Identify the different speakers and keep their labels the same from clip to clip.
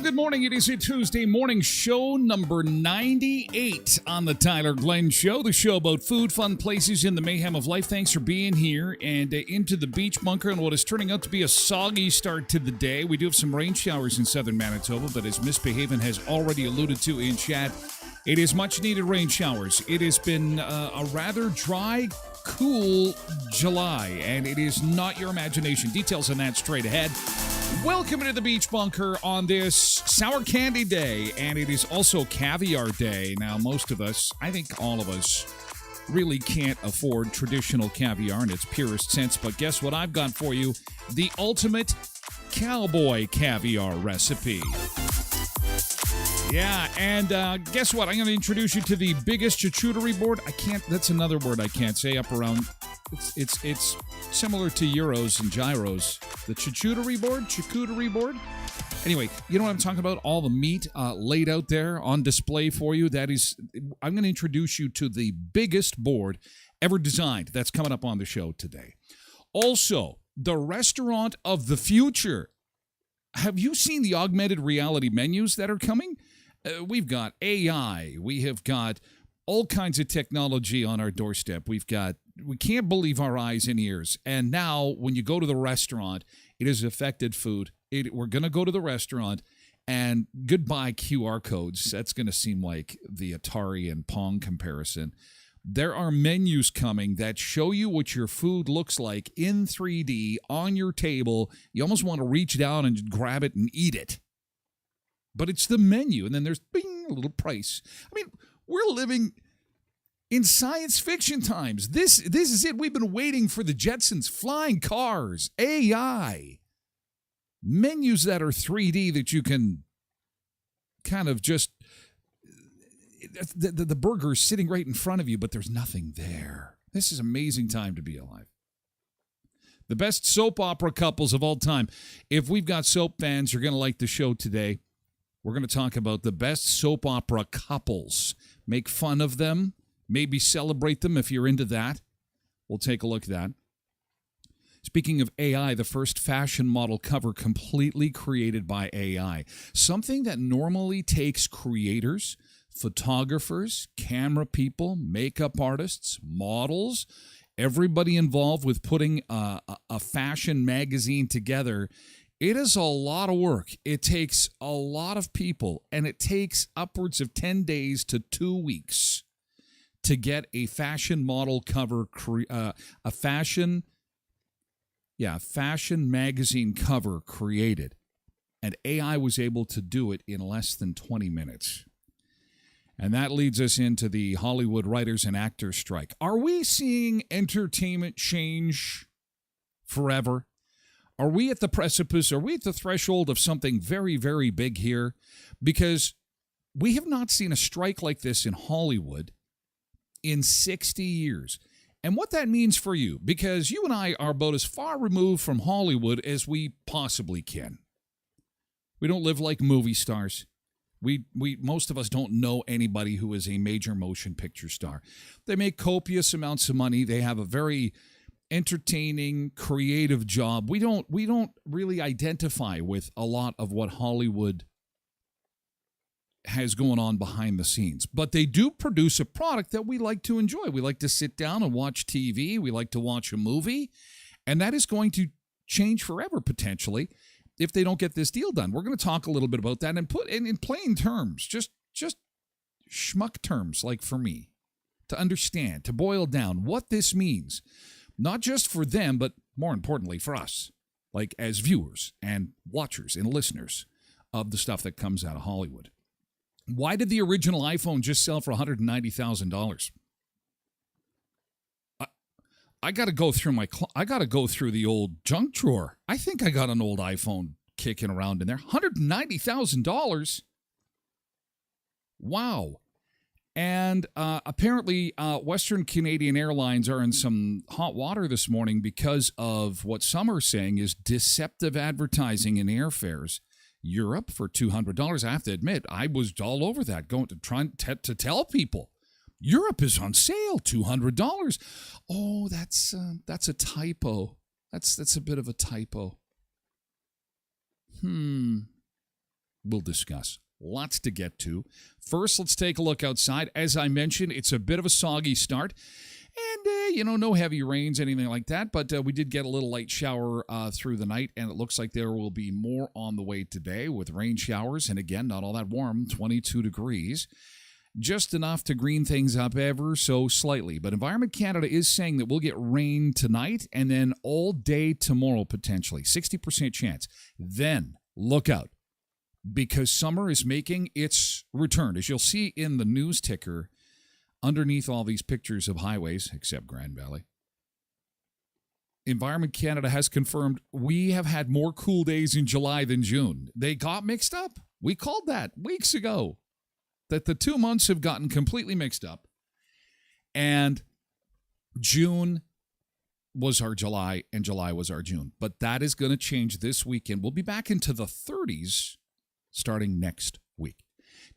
Speaker 1: Good morning. It is a Tuesday morning show number 98 on the Tyler Glenn Show, the show about food, fun places, in the mayhem of life. Thanks for being here and into the beach bunker and what is turning out to be a soggy start to the day. We do have some rain showers in southern Manitoba, but as Miss Behaven has already alluded to in chat, it is much needed rain showers. It has been a rather dry, cool July, and it is not your imagination. Details on that straight ahead. Welcome to the Beach Bunker on this sour candy day, and it is also caviar day. Now, most of us, I think all of us, really can't afford traditional caviar in its purest sense, but guess what I've got for you? The ultimate cowboy caviar recipe. Yeah, and guess what? I'm going to introduce you to the biggest charcuterie board. That's another word I can't say up around. It's similar to euros and gyros. The charcuterie board. Anyway, you know what I'm talking about? All the meat laid out there on display for you. I'm going to introduce you to the biggest board ever designed. That's coming up on the show today. Also, the restaurant of the future. Have you seen the augmented reality menus that are coming? We've got AI. We have got all kinds of technology on our doorstep. We can't believe our eyes and ears. And now, when you go to the restaurant, it has affected food. We're going to go to the restaurant, and goodbye QR codes. That's going to seem like the Atari and Pong comparison. There are menus coming that show you what your food looks like in 3D on your table. You almost want to reach down and grab it and eat it. But it's the menu, and then there's bing, a little price. I mean, we're living in science fiction times. This is it. We've been waiting for the Jetsons, flying cars, AI, menus that are 3D that you can kind of just, the burger's sitting right in front of you, but there's nothing there. This is an amazing time to be alive. The best soap opera couples of all time. If we've got soap fans, you're going to like the show today. We're going to talk about the best soap opera couples. Make fun of them. Maybe celebrate them if you're into that. We'll take a look at that. Speaking of AI, the first fashion model cover completely created by AI. Something that normally takes creators, photographers, camera people, makeup artists, models, everybody involved with putting a fashion magazine together. It is a lot of work. It takes a lot of people, and it takes upwards of 10 days to 2 weeks to get a fashion model cover, a fashion magazine cover created. And AI was able to do it in less than 20 minutes. And that leads us into the Hollywood writers and actors strike. Are we seeing entertainment change forever? Are we at the precipice? Are we at the threshold of something very, very big here? Because we have not seen a strike like this in Hollywood in 60 years. And what that means for you, because you and I are about as far removed from Hollywood as we possibly can. We don't live like movie stars. We most of us don't know anybody who is a major motion picture star. They make copious amounts of money. They have a very entertaining, creative job. We don't really identify with a lot of what Hollywood has going on behind the scenes. But they do produce a product that we like to enjoy. We like to sit down and watch TV. We like to watch a movie. And that is going to change forever, potentially, if they don't get this deal done. We're going to talk a little bit about that and put in plain terms, just schmuck terms, like for me, to understand, to boil down what this means, not just for them, but more importantly for us, like as viewers and watchers and listeners of the stuff that comes out of Hollywood. Why did the original iPhone just sell for $190,000? I got to go through the old junk drawer. I think I got an old iPhone kicking around in there. $190,000. Wow. And apparently Western Canadian Airlines are in some hot water this morning because of what some are saying is deceptive advertising in airfares. Europe for $200. I have to admit, I was all over that, going to try to tell people Europe is on sale, $200. Oh, that's a typo. That's a bit of a typo. We'll discuss. Lots to get to. First, let's take a look outside. As I mentioned, it's a bit of a soggy start. And, no heavy rains, anything like that. But we did get a little light shower through the night, and it looks like there will be more on the way today with rain showers. And again, not all that warm, 22 degrees. Just enough to green things up ever so slightly. But Environment Canada is saying that we'll get rain tonight and then all day tomorrow, potentially. 60% chance. Then, look out. Because summer is making its return. As you'll see in the news ticker, underneath all these pictures of highways, except Grand Valley, Environment Canada has confirmed we have had more cool days in July than June. They got mixed up. We called that weeks ago, that the 2 months have gotten completely mixed up. And June was our July, and July was our June. But that is going to change this weekend. We'll be back into the 30s starting next week.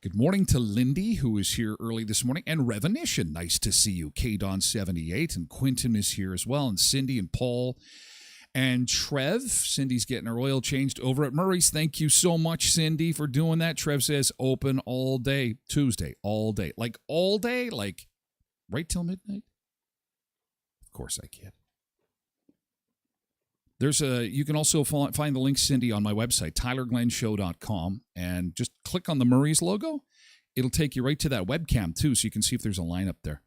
Speaker 1: Good morning to Lindy, who is here early this morning, and Revenition. Nice to see you. KDon78, and Quentin is here as well, and Cindy and Paul and Trev. Cindy's getting her oil changed over at Murray's. Thank you so much, Cindy, for doing that. Trev says open all day, Tuesday, all day. Like all day? Like right till midnight? Of course I can. You can also find the link, Cindy, on my website, tylerglenshow.com, and just click on the Murray's logo. It'll take you right to that webcam, too, so you can see if there's a line up there.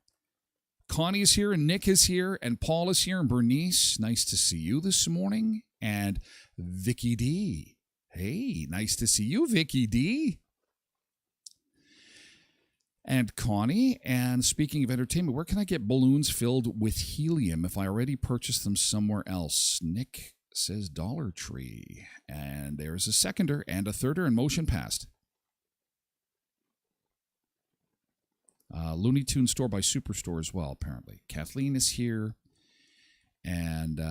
Speaker 1: Connie is here, and Nick is here, and Paul is here, and Bernice. Nice to see you this morning. And Vicky D. Hey, nice to see you, Vicky D. And Connie. And speaking of entertainment, where can I get balloons filled with helium if I already purchased them somewhere else? Nick says Dollar Tree. And there's a seconder and a thirder in motion past. Looney Tunes store by Superstore as well, apparently. Kathleen is here. And,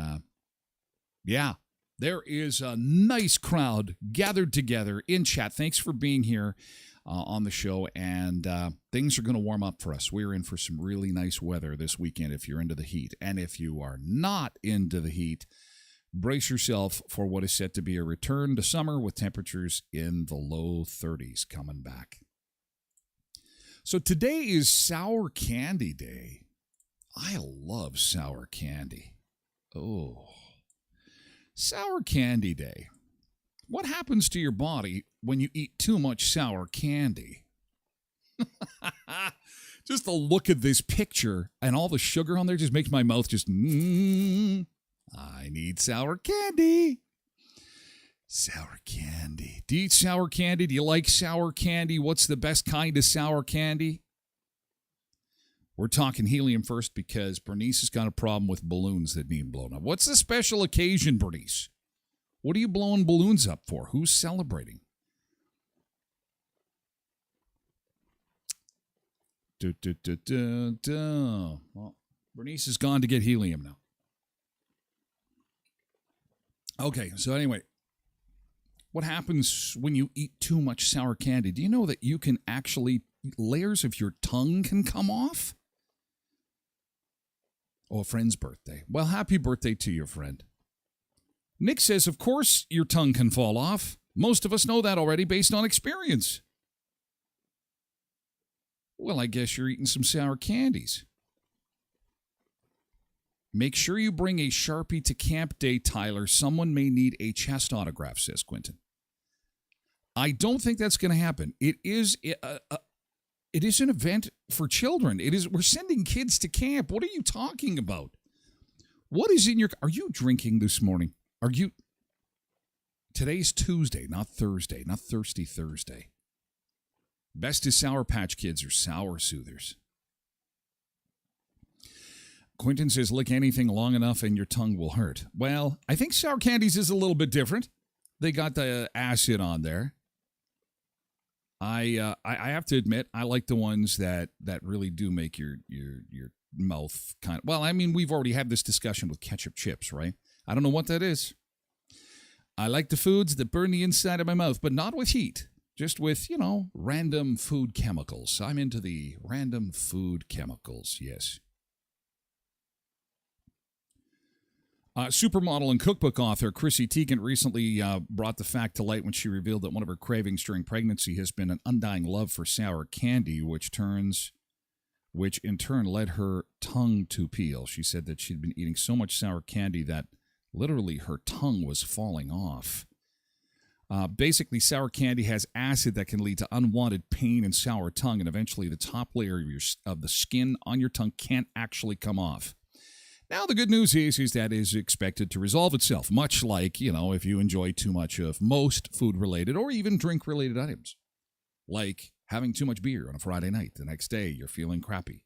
Speaker 1: there is a nice crowd gathered together in chat. Thanks for being here on the show. And things are going to warm up for us. We're in for some really nice weather this weekend if you're into the heat. And if you are not into the heat, brace yourself for what is set to be a return to summer with temperatures in the low 30s coming back. So today is Sour Candy Day. I love sour candy. Oh, Sour Candy Day. What happens to your body when you eat too much sour candy? Just the look at this picture and all the sugar on there just makes my mouth just, I need sour candy. Sour candy. Do you eat sour candy? Do you like sour candy? What's the best kind of sour candy? We're talking helium first because Bernice has got a problem with balloons that need blown up. What's the special occasion, Bernice? What are you blowing balloons up for? Who's celebrating? Well, Bernice has gone to get helium now. Okay, so anyway, what happens when you eat too much sour candy? Do you know that you can actually, layers of your tongue can come off? Oh, a friend's birthday. Well, happy birthday to your friend. Nick says, of course your tongue can fall off. Most of us know that already based on experience. Well, I guess you're eating some sour candies. Make sure you bring a Sharpie to camp day, Tyler. Someone may need a chest autograph, says Quentin. I don't think that's going to happen. It is an event for children. We're sending kids to camp. What are you talking about? What is in your... Are you drinking this morning? Today's Tuesday, not Thursday, not Thirsty Thursday. Best is Sour Patch Kids or Sour Soothers. Quentin says, lick anything long enough and your tongue will hurt. Well, I think sour candies is a little bit different. They got the acid on there. I have to admit, I like the ones that really do make your mouth kind of... Well, I mean, we've already had this discussion with ketchup chips, right? I don't know what that is. I like the foods that burn the inside of my mouth, but not with heat. Just with, random food chemicals. I'm into the random food chemicals, yes. Supermodel and cookbook author Chrissy Teigen recently brought the fact to light when she revealed that one of her cravings during pregnancy has been an undying love for sour candy, which in turn led her tongue to peel. She said that she'd been eating so much sour candy that literally her tongue was falling off. Basically, sour candy has acid that can lead to unwanted pain and sour tongue, and eventually the top layer of the skin on your tongue can't actually come off. Now, the good news is that is expected to resolve itself, much like, if you enjoy too much of most food-related or even drink-related items, like having too much beer on a Friday night. The next day, you're feeling crappy.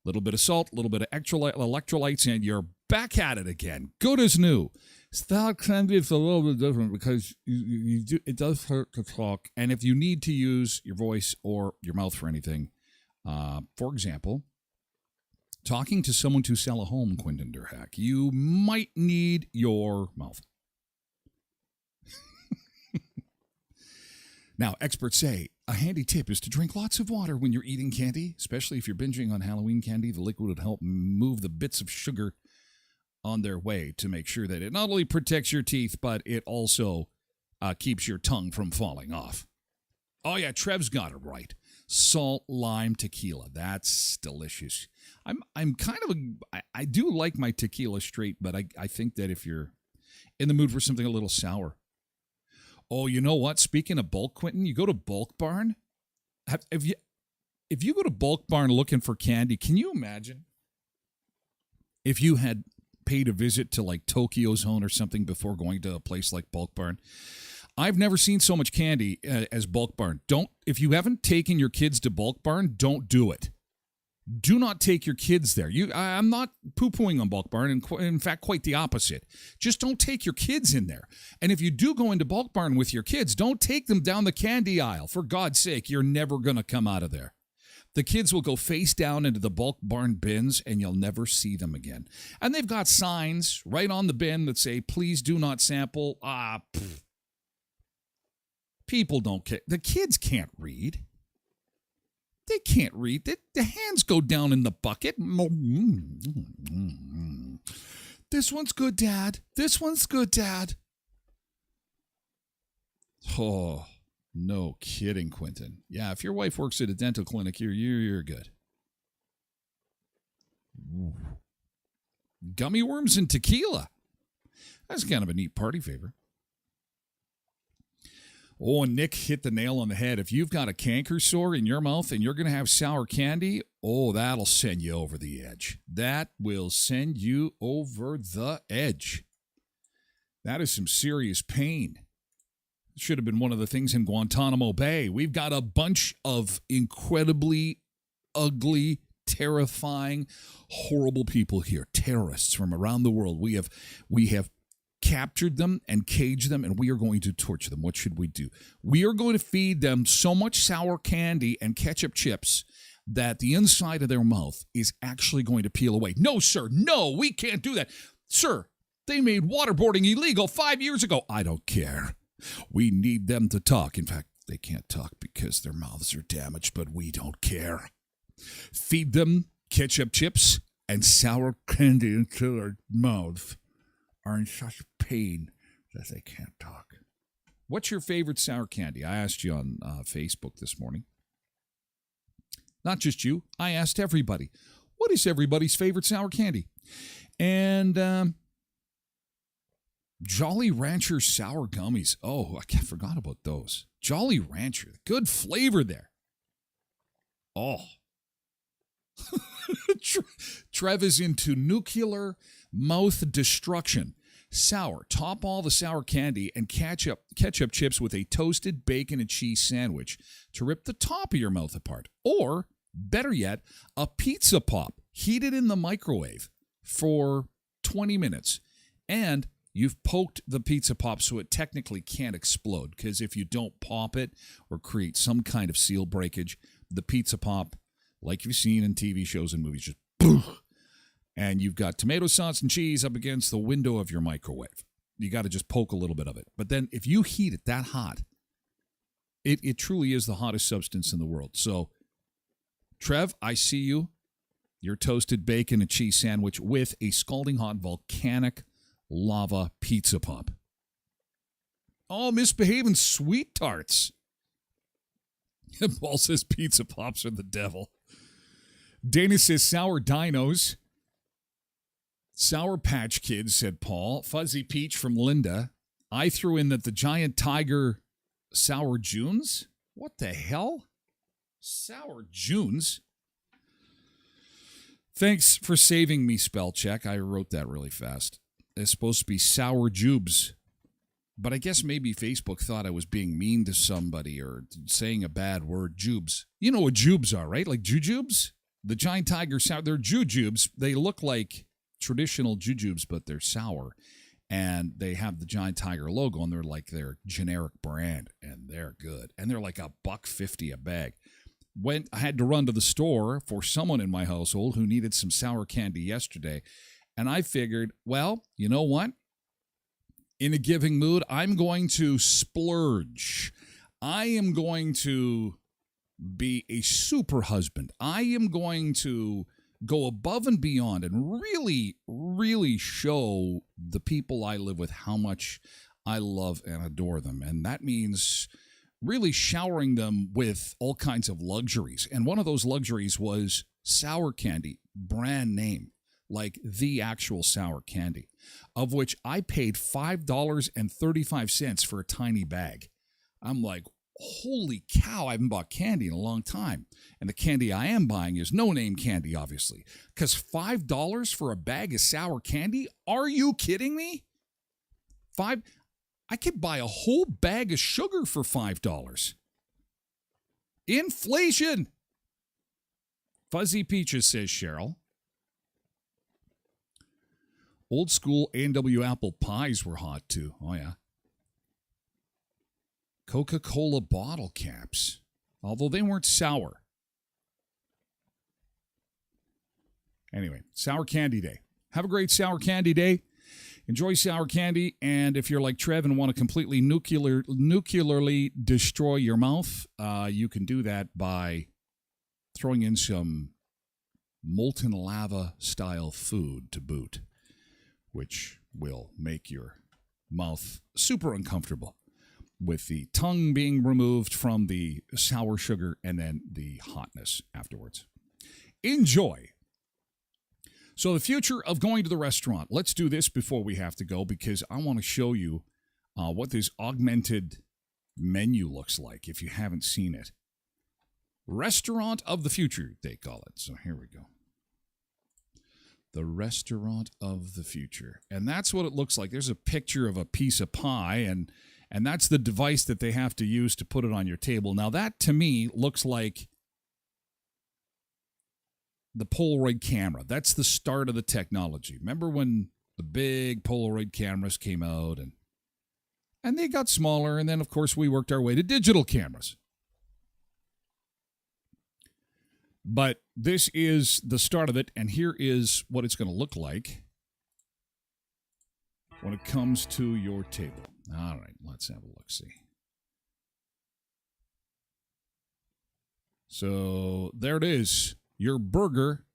Speaker 1: A little bit of salt, a little bit of electrolytes, and you're back at it again. Good as new. Sour candy is a little bit different because it does hurt to talk. And if you need to use your voice or your mouth for anything, for example, talking to someone to sell a home, Quentin Durhack, you might need your mouth. Now, experts say a handy tip is to drink lots of water when you're eating candy, especially if you're binging on Halloween candy. The liquid would help move the bits of sugar on their way to make sure that it not only protects your teeth, but it also keeps your tongue from falling off. Oh, yeah, Trev's got it right. Salt, lime, tequila. That's delicious. I'm kind of I do like my tequila straight, but I think that if you're in the mood for something a little sour. Oh, you know what? Speaking of bulk, Quentin, you go to Bulk Barn. If you go to Bulk Barn looking for candy, can you imagine if you had paid a visit to like Tokyo Zone or something before going to a place like Bulk Barn? I've never seen so much candy as Bulk Barn. If you haven't taken your kids to Bulk Barn, don't do it. Do not take your kids there. I'm not poo-pooing on Bulk Barn, and in fact, quite the opposite. Just don't take your kids in there. And if you do go into Bulk Barn with your kids, don't take them down the candy aisle. For God's sake, you're never going to come out of there. The kids will go face down into the Bulk Barn bins, and you'll never see them again. And they've got signs right on the bin that say, please do not sample. People don't care. The kids can't read. They can't read. The hands go down in the bucket. This one's good, Dad. This one's good, Dad. Oh, no kidding, Quentin. Yeah, if your wife works at a dental clinic, you're good. Ooh. Gummy worms and tequila. That's kind of a neat party favor. Oh, and Nick hit the nail on the head. If you've got a canker sore in your mouth and you're going to have sour candy, oh, that'll send you over the edge. That will send you over the edge. That is some serious pain. It should have been one of the things in Guantanamo Bay. We've got a bunch of incredibly ugly, terrifying, horrible people here. Terrorists from around the world. We have captured them and caged them, and we are going to torture them. What should we do? We are going to feed them so much sour candy and ketchup chips that the inside of their mouth is actually going to peel away. No, sir. No, we can't do that. Sir, they made waterboarding illegal 5 years ago. I don't care. We need them to talk. In fact, they can't talk because their mouths are damaged, but we don't care. Feed them ketchup chips and sour candy until their mouths are in such pain that they can't talk. What's your favorite sour candy? I asked you on Facebook this morning. Not just you. I asked everybody. What is everybody's favorite sour candy? And Jolly Rancher sour gummies. Oh, I forgot about those. Jolly Rancher. Good flavor there. Oh. Trev is into nuclear mouth destruction. Sour. Top all the sour candy and ketchup chips with a toasted bacon and cheese sandwich to rip the top of your mouth apart. Or, better yet, a pizza pop heated in the microwave for 20 minutes. And you've poked the pizza pop so it technically can't explode, because if you don't pop it or create some kind of seal breakage, the pizza pop, like you've seen in TV shows and movies, just boom. And you've got tomato sauce and cheese up against the window of your microwave. You got to just poke a little bit of it. But then if you heat it that hot, it truly is the hottest substance in the world. So, Trev, I see you. Your toasted bacon and cheese sandwich with a scalding hot volcanic lava pizza pop. Oh, misbehaving sweet tarts. Paul says pizza pops are the devil. Dana says sour dinos. Sour Patch Kids, said Paul. Fuzzy Peach from Linda. I threw in that the Giant Tiger Sour Junes. What the hell? Sour Junes? Thanks for saving me, spell check. I wrote that really fast. It's supposed to be Sour Jubes. But I guess maybe Facebook thought I was being mean to somebody or saying a bad word. Jubes. You know what jubes are, right? Like jujubes? The Giant Tiger Sour. They're jujubes. They look like traditional jujubes, but they're sour. And they have the Giant Tiger logo, and they're like their generic brand, and they're good. And they're like $1.50 a bag. I had to run to the store for someone in my household who needed some sour candy yesterday. And I figured, well, you know what? In a giving mood, I'm going to splurge. I am going to be a super husband. I am going to go above and beyond and really, really show the people I live with how much I love and adore them. And that means really showering them with all kinds of luxuries. And one of those luxuries was sour candy, brand name, like the actual sour candy, of which I paid $5.35 for a tiny bag. I'm like, holy cow, I haven't bought candy in a long time. And the candy I am buying is no-name candy, obviously. Because $5 for a bag of sour candy? Are you kidding me? I could buy a whole bag of sugar for $5. Inflation! Fuzzy Peaches, says Cheryl. Old school A&W apple pies were hot, too. Oh, yeah. Coca-Cola bottle caps, although they weren't sour. Anyway, Sour Candy Day. Have a great Sour Candy Day. Enjoy sour candy, and if you're like Trev and want to completely nuclearly destroy your mouth, you can do that by throwing in some molten lava-style food to boot, which will make your mouth super uncomfortable, with the tongue being removed from the sour sugar and then the hotness afterwards. Enjoy. So the future of going to the restaurant. Let's do this before we have to go, because I want to show you what this augmented menu looks like if you haven't seen it. Restaurant of the future, they call it. So here we go. The restaurant of the future. And that's what it looks like. There's a picture of a piece of pie, and that's the device that they have to use to put it on your table. Now, that to me looks like the Polaroid camera. That's the start of the technology. Remember when the big Polaroid cameras came out and they got smaller, and then, of course, we worked our way to digital cameras. But this is the start of it, and here is what it's going to look like when it comes to your table. All right, let's have a look-see. So there it is, your burger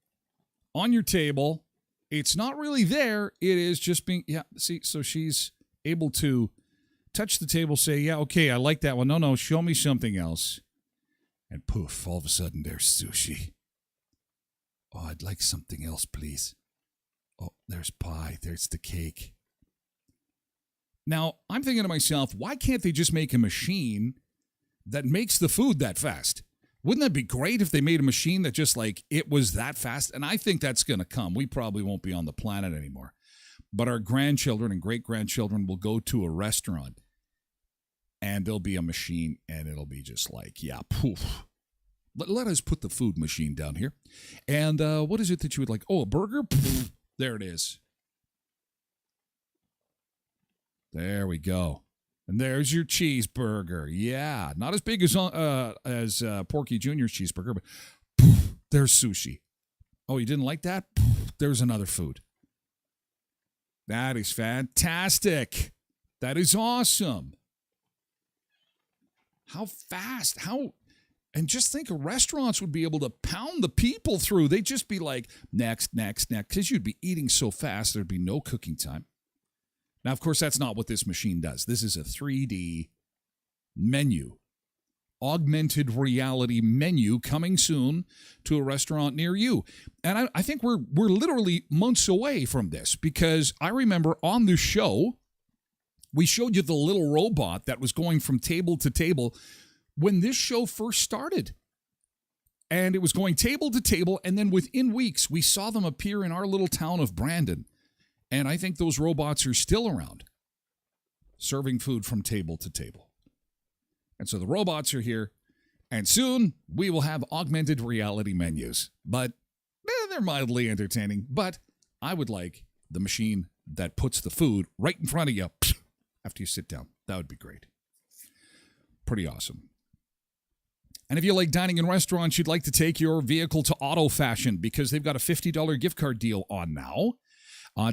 Speaker 1: on your table. It's not really there. It is just being, see, so she's able to touch the table, say, yeah, okay, I like that one. No, show me something else. And poof, all of a sudden there's sushi. Oh, I'd like something else, please. Oh, there's pie. There's the cake. Now, I'm thinking to myself, why can't they just make a machine that makes the food that fast? Wouldn't that be great if they made a machine that just like it was that fast? And I think that's going to come. We probably won't be on the planet anymore. But our grandchildren and great-grandchildren will go to a restaurant and there'll be a machine and it'll be just like, yeah, poof. Let us put the food machine down here. And what is it that you would like? Oh, a burger? Poof, there it is. There we go. And there's your cheeseburger. Yeah, not as big as Porky Jr.'s cheeseburger, but poof, there's sushi. Oh, you didn't like that? Poof, there's another food. That is fantastic. That is awesome. How fast? And just think restaurants would be able to pound the people through. They'd just be like, next, because you'd be eating so fast, there'd be no cooking time. Now, of course, that's not what this machine does. This is a 3D menu, augmented reality menu coming soon to a restaurant near you. And I think we're literally months away from this, because I remember on the show, we showed you the little robot that was going from table to table when this show first started. And it was going table to table, and then within weeks, we saw them appear in our little town of Brandon. And I think those robots are still around, serving food from table to table. And so the robots are here, and soon we will have augmented reality menus. But they're mildly entertaining. But I would like the machine that puts the food right in front of you after you sit down. That would be great. Pretty awesome. And if you like dining in restaurants, you'd like to take your vehicle to Auto Fashion because they've got a $50 gift card deal on now.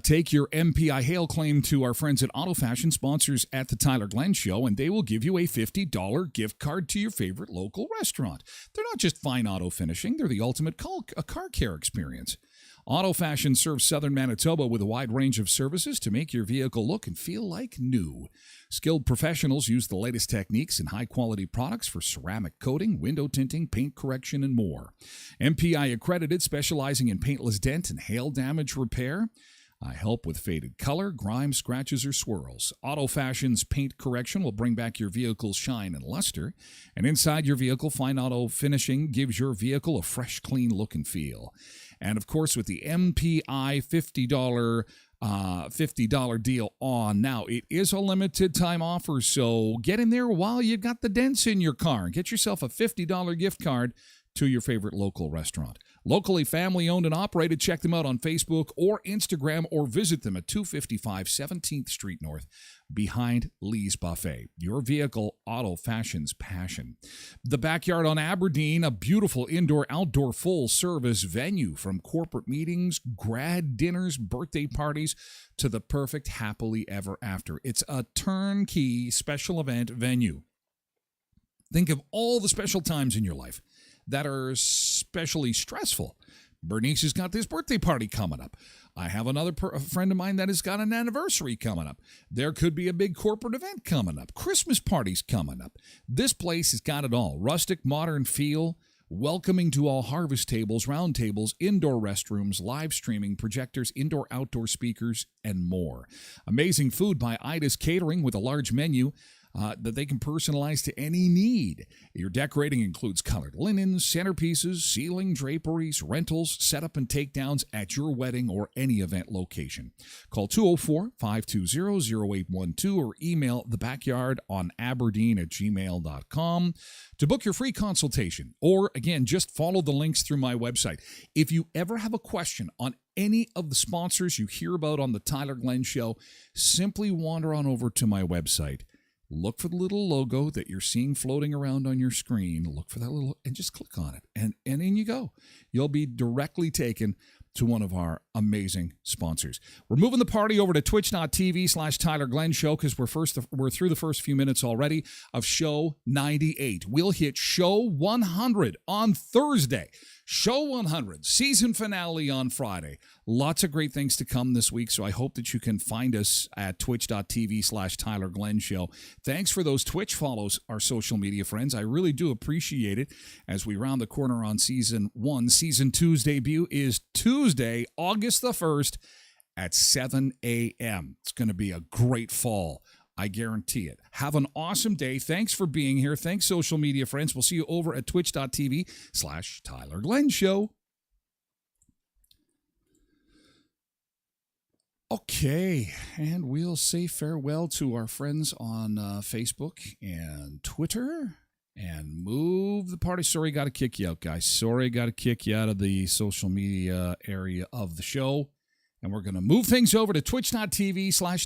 Speaker 1: Take your MPI hail claim to our friends at Auto Fashion, sponsors at the Tyler Glenn Show, and they will give you a $50 gift card to your favorite local restaurant. They're not just fine auto finishing, they're the ultimate car care experience. Auto Fashion serves southern Manitoba with a wide range of services to make your vehicle look and feel like new. Skilled professionals use the latest techniques and high-quality products for ceramic coating, window tinting, paint correction, and more. MPI accredited, specializing in paintless dent and hail damage repair. I help with faded color, grime, scratches, or swirls. Auto Fashion's paint correction will bring back your vehicle's shine and luster. And inside your vehicle, Fine Auto Finishing gives your vehicle a fresh, clean look and feel. And, of course, with the MPI $50 deal on now, it is a limited time offer, so get in there while you got the dents in your car. Get yourself a $50 gift card to your favorite local restaurant. Locally family-owned and operated. Check them out on Facebook or Instagram, or visit them at 255 17th Street North behind Lee's Buffet. Your vehicle, Auto Fashion's passion. The Backyard on Aberdeen, a beautiful indoor-outdoor full-service venue, from corporate meetings, grad dinners, birthday parties, to the perfect happily ever after. It's a turnkey special event venue. Think of all the special times in your life that are especially stressful. Bernice has got this birthday party coming up. I have another friend of mine that has got an anniversary coming up. There could be a big corporate event coming up. Christmas parties coming up. This place has got it all. Rustic, modern feel, welcoming to all harvest tables, round tables, indoor restrooms, live streaming, projectors, indoor-outdoor speakers, and more. Amazing food by Ida's Catering with a large menu. that they can personalize to any need. Your decorating includes colored linens, centerpieces, ceiling draperies, rentals, setup and takedowns at your wedding or any event location. Call 204-520-0812 or email thebackyardonaberdeen@gmail.com to book your free consultation. Or, again, just follow the links through my website. If you ever have a question on any of the sponsors you hear about on the Tyler Glenn Show, simply wander on over to my website. Look for the little logo that you're seeing floating around on your screen. Look for that little, and just click on it. And in you go. You'll be directly taken to one of our amazing sponsors. We're moving the party over to twitch.tv/Tyler Glenn Show because we're through the first few minutes already of show 98. We'll hit show 100 on Thursday. Show 100, season finale on Friday. Lots of great things to come this week, so I hope that you can find us at twitch.tv/Tyler Glenn Show. Thanks for those Twitch follows, our social media friends. I really do appreciate it as we round the corner on season 1. Season 2's debut is Tuesday, August the 1st at 7 a.m. It's going to be a great fall. I guarantee it. Have an awesome day. Thanks for being here. Thanks, social media friends. We'll see you over at twitch.tv/Tyler Glenn Show. Okay, and we'll say farewell to our friends on Facebook and Twitter and move the party. Sorry, got to kick you out, guys. Sorry, got to kick you out of the social media area of the show. And we're going to move things over to twitch.tv/Tyler